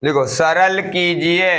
देखो सरल कीजिए।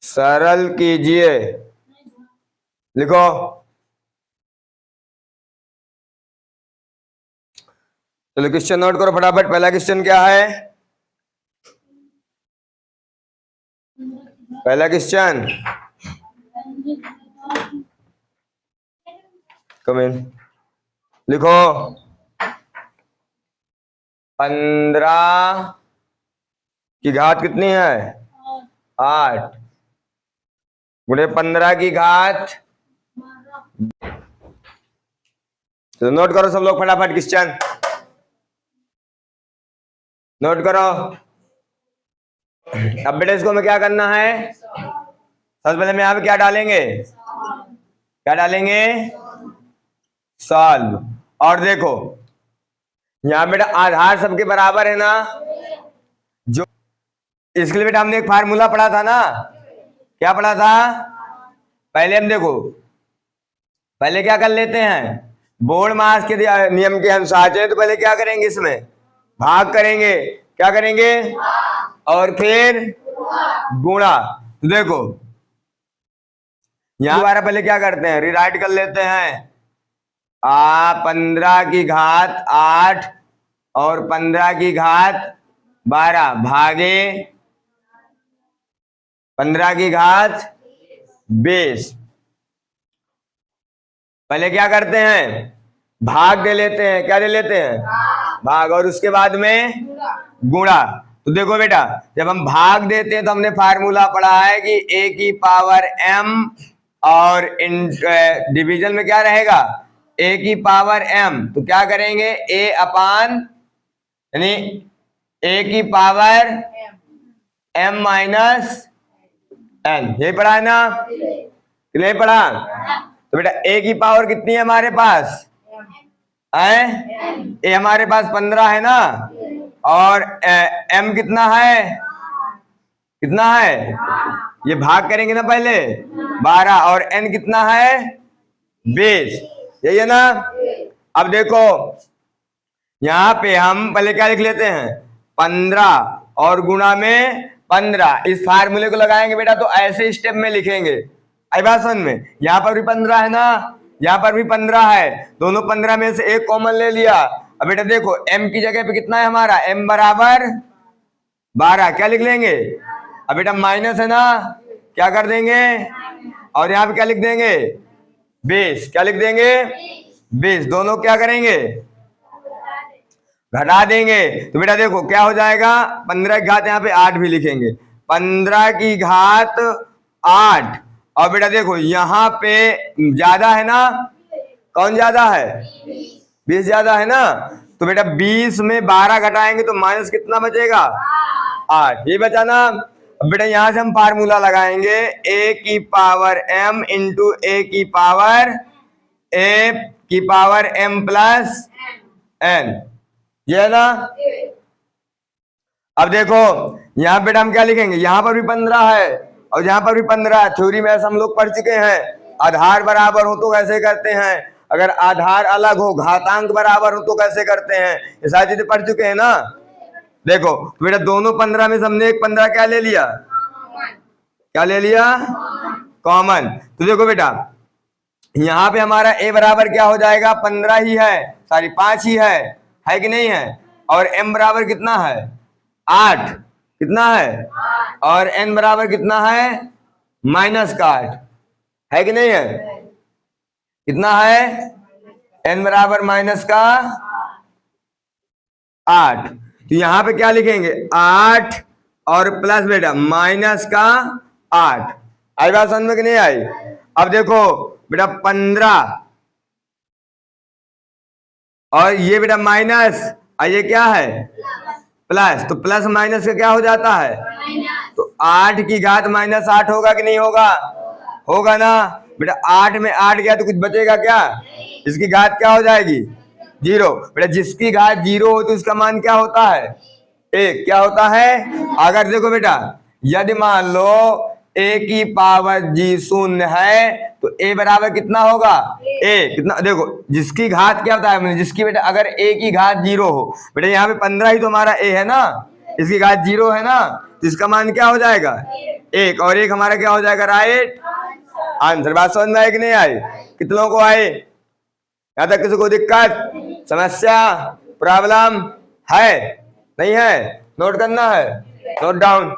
सरल कीजिए लिखो। चलो क्वेश्चन नोट करो फटाफट। पहला क्वेश्चन क्या है? पहला क्वेश्चन कमेंट लिखो। 15 की घात कितनी है? 8 गुणे 15 की घात। तो नोट करो सब लोग फटाफट क्वेश्चन नोट करो। अब बेटा इसको हमें क्या करना है? सबसे पहले हम यहाँ पे क्या डालेंगे? क्या डालेंगे? सॉल्व। और देखो यहाँ बेटा आधार सबके बराबर है ना। जो इसके लिए बेटा हमने एक फार्मूला पढ़ा था ना। क्या पढ़ा था? पहले हम देखो पहले क्या कर लेते हैं, बोर्ड मास के नियम के अनुसार चले तो पहले क्या करेंगे, इसमें भाग करेंगे। क्या करेंगे? और फिर गुणा। तो देखो यहां दोबारा पहले क्या करते हैं, रिराइट कर लेते हैं। 15 की घात 8 और 15 की घात 12 भागे 15 की घात 20। पहले क्या करते हैं, भाग दे लेते हैं। क्या दे लेते हैं? भाग। और उसके बाद में गुणा। तो देखो बेटा जब हम भाग देते हैं तो हमने फार्मूला पढ़ा है कि a की पावर m और डिवीजन में क्या रहेगा, a की पावर m। तो क्या करेंगे, a अपान यानी a की पावर m माइनस n। ये पढ़ा है ना? नहीं पढ़ा? तो बेटा a की पावर कितनी है हमारे पास? ए हमारे पास 15 है ना। और m कितना है? कितना है? ये भाग करेंगे ना पहले 12 और n कितना है? 20। यही है ना। अब देखो यहाँ पे हम पहले क्या लिख लेते हैं, 15 और गुणा में 15। इस फार्मूले को लगाएंगे बेटा तो ऐसे स्टेप में लिखेंगे। आई बात समझ में? यहाँ पर भी 15 है ना, यहाँ पर भी 15 है। दोनों 15 में से एक कॉमन ले लिया। अब बेटा देखो m की जगह पे कितना है हमारा, m बराबर 12। क्या लिख लेंगे? अब बेटा माइनस है ना, क्या कर देंगे, और यहाँ पे क्या लिख देंगे, 20। क्या लिख देंगे? 20। दोनों क्या करेंगे, घटा देंगे। तो बेटा देखो क्या हो जाएगा, 15 की घात यहाँ पे 8 भी लिखेंगे। 15 की घात 8। और बेटा देखो यहाँ पे ज्यादा है ना, कौन ज्यादा है, 20 ज्यादा है ना। तो बेटा 20 में 12 घटाएंगे तो माइनस कितना बचेगा, 8। ये बचा ना। अब बेटा यहां से हम फार्मूला लगाएंगे, a की पावर m इंटू a की पावर m प्लस n। ये है ना। अब देखो यहाँ बेटा हम क्या लिखेंगे, यहाँ पर भी 15 है और यहाँ पर भी 15 है। थ्योरी में ऐसा हम लोग पढ़ चुके हैं, आधार बराबर हो तो कैसे करते हैं, अगर आधार अलग हो घातांक बराबर हो तो कैसे करते हैं, ये सारी चीजें पढ़ चुके हैं ना। देखो तो बेटा दोनों 15 में से हमने एक 15 क्या ले लिया, क्या ले लिया, कॉमन। तो देखो बेटा यहाँ पे हमारा a बराबर क्या हो जाएगा, 15 ही है, सॉरी 5 ही है कि नहीं है। और m बराबर कितना है, 8। कितना है, और n बराबर कितना है, माइनस का 8 है कि नहीं है। कितना है, n बराबर माइनस का 8। तो यहां पे क्या लिखेंगे, 8 और प्लस बेटा माइनस का 8। आई बात समझ में कि नहीं आई? अब देखो बेटा 15 और ये बेटा माइनस, और ये क्या है, प्लस। तो प्लस माइनस का क्या हो जाता है, तो 8 की घात माइनस 8 होगा कि नहीं होगा, होगा ना। बेटा 8 में 8 गया तो कुछ बचेगा क्या, इसकी घात क्या हो जाएगी, 0। बेटा जिसकी घात 0 हो तो उसका मान क्या होता है, 1। क्या होता है? अगर देखो बेटा यदि मान लो a की पावर g शून्य है तो a बराबर कितना होगा a कितना। देखो जिसकी घात क्या बताया मैंने, जिसकी बेटा अगर a की घात 0 हो, बेटा यहाँ पे 15 ही तो हमारा a है ना, इसकी घात 0 है ना, तो इसका मान क्या हो जाएगा 1, और 1 हमारा क्या हो जाएगा राइट आंसर। बात समझ में आए कि नहीं आए, कितनों को आए, यहाँ तक किसी को दिक्कत समस्या प्रॉब्लम है नहीं है, नोट करना है, नोट डाउन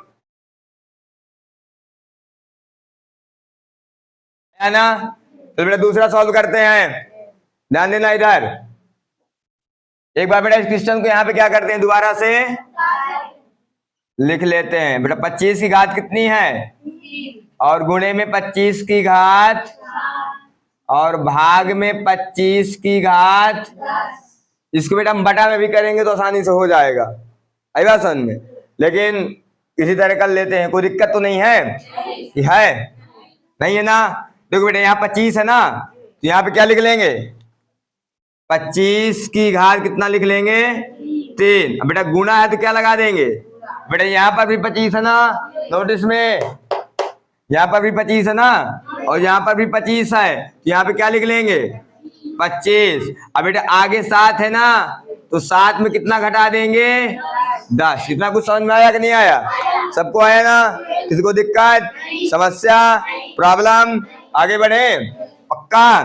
है ना। तो बेटा दूसरा सॉल्व करते हैं, ध्यान देना इधर। एक बार बेटा इस क्वेश्चन को यहाँ पे क्या करते हैं, दोबारा से लिख लेते हैं। बेटा 25 की घात कितनी है, और गुणे में 25 की घात, और भाग में 25 की घात। इसको बेटा हम बटा में भी करेंगे तो आसानी से हो जाएगा, आई बात समझ में, लेकिन इसी तरह कर लेते हैं, कोई दिक्कत तो नहीं है, नहीं है ना। देखो बेटा यहाँ 25 है ना, तो यहाँ पे क्या लिख लेंगे 25 की घात कितना लिख लेंगे 3। अब बेटा गुणा है तो क्या लगा देंगे, बेटा यहाँ पर भी 25 है ना, नोटिस में यहाँ पर भी 25 है ना, और यहाँ पर भी 25 है, तो यहाँ पे क्या लिख लेंगे 25। अब बेटा आगे 7 है ना, तो 7 में कितना घटा देंगे 10। कितना कुछ समझ में आया कि नहीं आया, सबको आया ना, किसी को दिक्कत समस्या प्रॉब्लम, आगे बढ़े पक्का।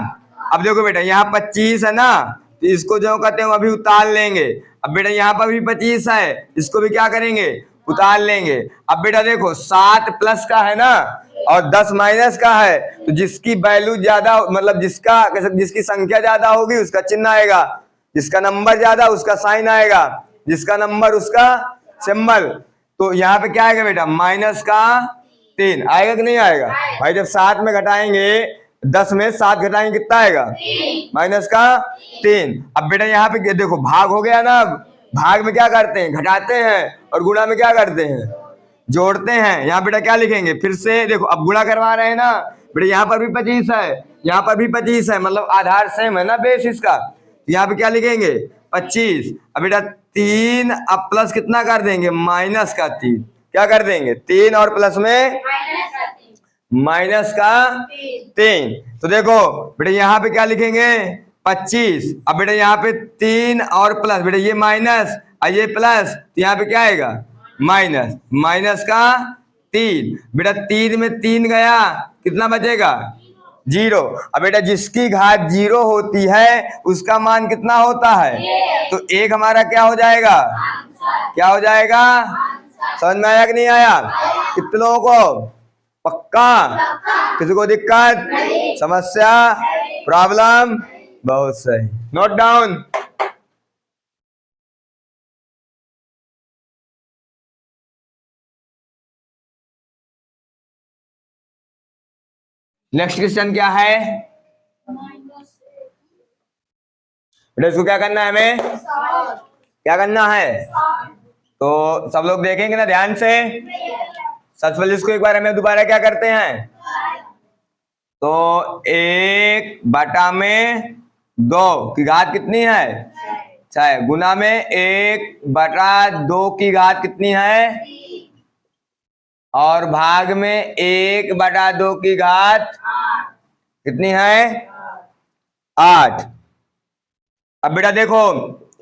अब देखो बेटा यहाँ 25 है ना, तो इसको जो कहते हैं अभी उतार लेंगे। अब बेटा यहाँ पर भी 25 है, इसको भी क्या करेंगे उतार लेंगे। अब बेटा देखो 7 प्लस का है ना, और 10 माइनस का है, तो जिसकी वैल्यू ज्यादा मतलब जिसकी संख्या ज्यादा होगी उसका चिन्ह आएगा, जिसका नंबर ज्यादा उसका साइन आएगा, जिसका नंबर उसका सिंबल। तो यहाँ पे क्या आएगा बेटा माइनस का 3 आएगा कि नहीं आएगा भाई। जब 7 में घटाएंगे 10 में 7 घटाएंगे कितना आएगा माइनस का 3। अब बेटा यहाँ पे देखो भाग हो गया ना, भाग में क्या करते हैं घटाते हैं, और गुणा में क्या करते हैं जोड़ते हैं। यहाँ बेटा क्या लिखेंगे फिर से, देखो अब गुणा करवा रहे हैं ना, बेटा यहाँ पर भी 25 है, यहाँ पर भी 25 है, मतलब आधार सेम है ना बेस इसका। यहाँ पे क्या लिखेंगे 25। अब बेटा 3 अब प्लस कितना कर देंगे माइनस का 3, क्या कर देंगे 3 और प्लस में माइनस का 3। तो देखो बेटा यहाँ पे क्या लिखेंगे 25। अब बेटा यहाँ पे 3 और प्लस, बेटा ये माइनस और ये प्लस, तो यहाँ पे क्या आएगा माइनस, माइनस का 3। बेटा 3 में 3 गया, कितना बचेगा 0। अब बेटा जिसकी घात 0 होती है उसका मान कितना होता है, तो 1 हमारा क्या हो जाएगा, क्या हो जाएगा, समझ में आया कि नहीं आया, कितने लोगों को पक्का, किसी को दिक्कत समस्या प्रॉब्लम, बहुत सही, नोट डाउन। नेक्स्ट क्वेश्चन क्या है, बेटा इसको क्या करना है, हमें क्या करना है, तो सब लोग देखेंगे ना ध्यान से। सबसे पहले इसको एक बार हमें दोबारा क्या करते हैं, तो 1/2 की घात कितनी है 6, गुना में 1/2 की घात कितनी है, और भाग में 1/2 की घात कितनी है 8। अब बेटा देखो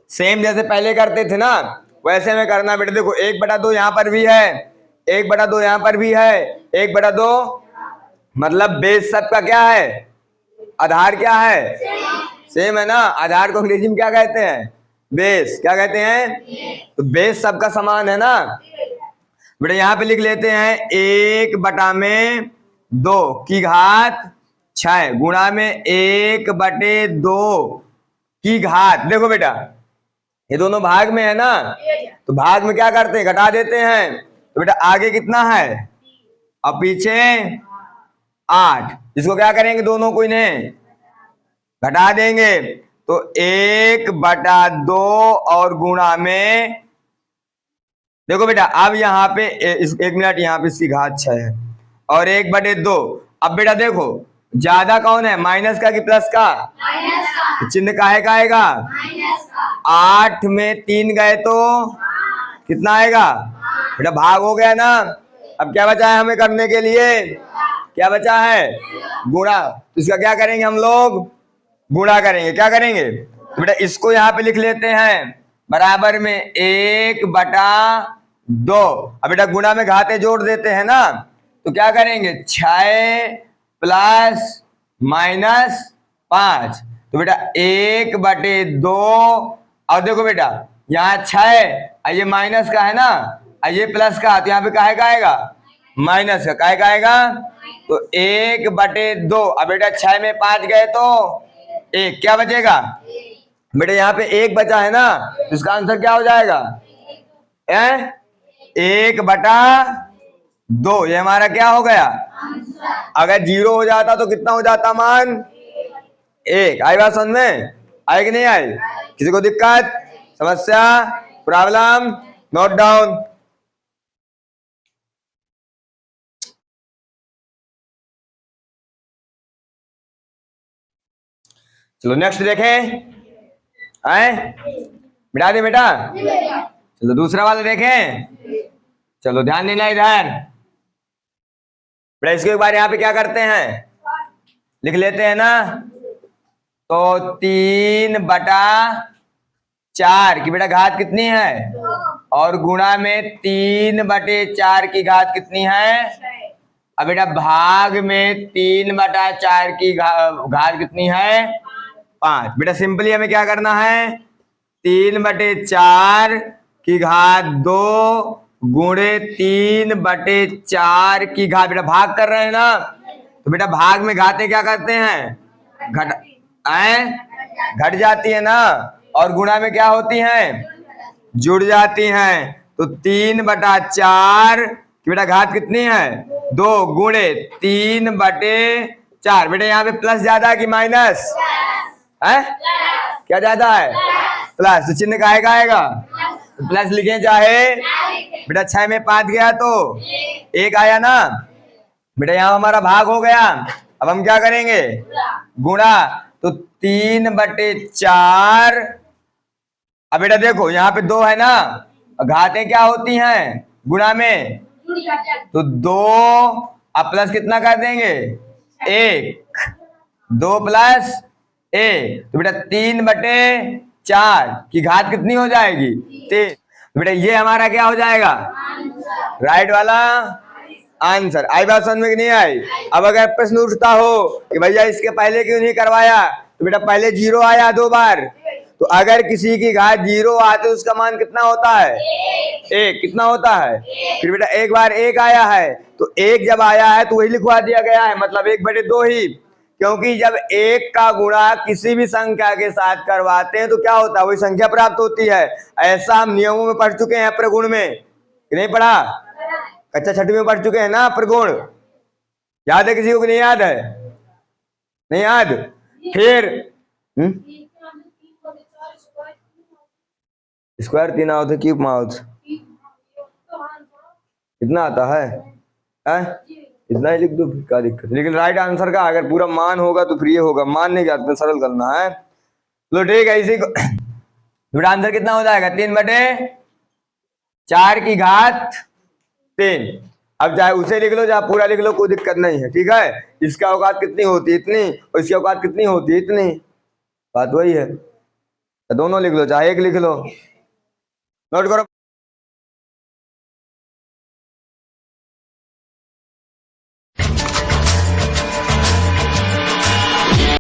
सेम जैसे पहले करते थे ना वैसे में करना बेटा। देखो 1/2 यहाँ पर भी है, 1/2 यहाँ पर भी है, 1/2 मतलब बेस सबका क्या है, आधार क्या है सेम है ना। आधार को अंग्रेजी में क्या कहते हैं बेस, क्या कहते हैं, तो बेस सबका समान है ना। बेटा यहाँ पे लिख लेते हैं 1/2 की घात 6 गुणा में 1/2 की घात। देखो बेटा ये दोनों भाग में है ना, तो भाग में क्या करते हैं घटा देते हैं। तो बेटा आगे कितना है और पीछे 8, इसको क्या करेंगे दोनों को इन्हें घटा देंगे, तो 1/2 और गुणा में, देखो बेटा अब यहाँ पे 1 मिनट, यहाँ पे इसकी घात 6 है और 1/2। अब बेटा देखो ज्यादा कौन है माइनस का कि प्लस का, तो चिन्ह काहे का आएगा 8 में 3 गए तो कितना आएगा बेटा भाग हो गया ना, अब क्या बचा है हमें करने के लिए? क्या बचा है? गुणा। तो इसका क्या करेंगे हम लोग? गुणा करेंगे। क्या करेंगे? तो बेटा इसको यहाँ पे लिख लेते हैं बराबर में 1/2। अब बेटा गुणा में घाते जोड़ देते हैं ना, तो क्या करेंगे? 6 प्लस माइनस 5। तो बेटा 1/2। और देखो बेटा यहाँ 6 ये माइनस का है ना, ये प्लस का, तो यहाँ पे काहे का आएगा? माइनस का। काहे का आएगा? तो 1/2। अब बेटा 6 में 5 गए तो 1, क्या बचेगा? बेटा यहाँ पे 1 बचा है ना, तो इसका आंसर क्या हो जाएगा? 1/2। ये हमारा क्या हो गया? अगर 0 हो जाता तो कितना हो जाता मान? 1। आई बात समझ में? आई कि नहीं आई? किसी को दिक्कत, समस्या, प्रॉब्लम? Note down. चलो नेक्स्ट देखें। आए मिटा दे बेटा। चलो दूसरा वाला देखें। चलो ध्यान देना इधर बेटा। इसको एक बार यहाँ पे क्या करते हैं, लिख लेते हैं ना। तो 3/4 की बेटा घात कितनी है? और गुणा में 3/4 की घात कितनी है? अब बेटा भाग में 3/4 की घात कितनी है? 5। बेटा सिंपली हमें क्या करना है? 3/4 की घात 2 गुणे 3/4 की घात। बेटा भाग कर रहे हैं ना, तो बेटा भाग में घातें क्या करते हैं? घट जाती है ना, और गुणा में क्या होती हैं? जुड़ जाती हैं। तो 3/4 की बेटा घात कितनी है? 2 गुणे 3/4। बेटा यहाँ पे प्लस ज्यादा है कि माइनस है? क्या ज्यादा है? प्लस। तो चिन्ह काहे का आएगा? तो प्लस लिखे चाहे। बेटा 6 में 5 गया तो 1 आया ना। बेटा यहाँ हमारा भाग हो गया। अब हम क्या करेंगे? गुणा। तो 3/4। अब बेटा देखो यहाँ पे 2 है ना, घातें क्या होती हैं गुणा में? तो 2 अब प्लस कितना कर देंगे? 1। 2 प्लस 1। तो बेटा 3/4 की घात कितनी हो जाएगी? 3। तो बेटा ये हमारा क्या हो जाएगा? राइट वाला आंसर। आई बात समझ में कि नहीं आई? अब अगर प्रश्न उठता हो कि भैया इसके पहले क्यों नहीं करवाया, तो बेटा पहले 0 आया 2 बार, तो अगर किसी की घात 0 आते तो उसका मान कितना होता है? 1। कितना होता है? फिर बेटा एक बार 1 आया है, तो 1 जब आया है तो वही लिखवा दिया गया है, मतलब 1/2 ही। क्योंकि जब 1 का गुणा किसी भी संख्या के साथ करवाते हैं तो क्या होता है? वही संख्या प्राप्त होती है। ऐसा हम नियमों में पढ़ चुके हैं प्रगुण में, कि नहीं पढ़ा? कक्षा 6वीं में पढ़ चुके हैं ना प्रगुण। याद है किसी को कि नहीं याद है? नहीं याद? फिर स्क्वायर 3 होते, क्यूब माउथ इतना आता है? इतना ही लिख दो, फिर क्या दिक्कत? लेकिन राइट आंसर का अगर पूरा मान होगा तो फिर ये होगा, मान नहीं जाते, सरल करना है। तो ठीक है, इसी को बेटा आंसर कितना हो जाएगा? 3/4 की घात 3। अब चाहे उसे लिख लो चाहे पूरा लिख लो, कोई दिक्कत नहीं है, ठीक है। इसका औकात कितनी होती है? इतनी। और इसकी औकात कितनी होती है? इतनी। बात वही है, दोनों लिख लो चाहे एक लिख लो। नोट करो।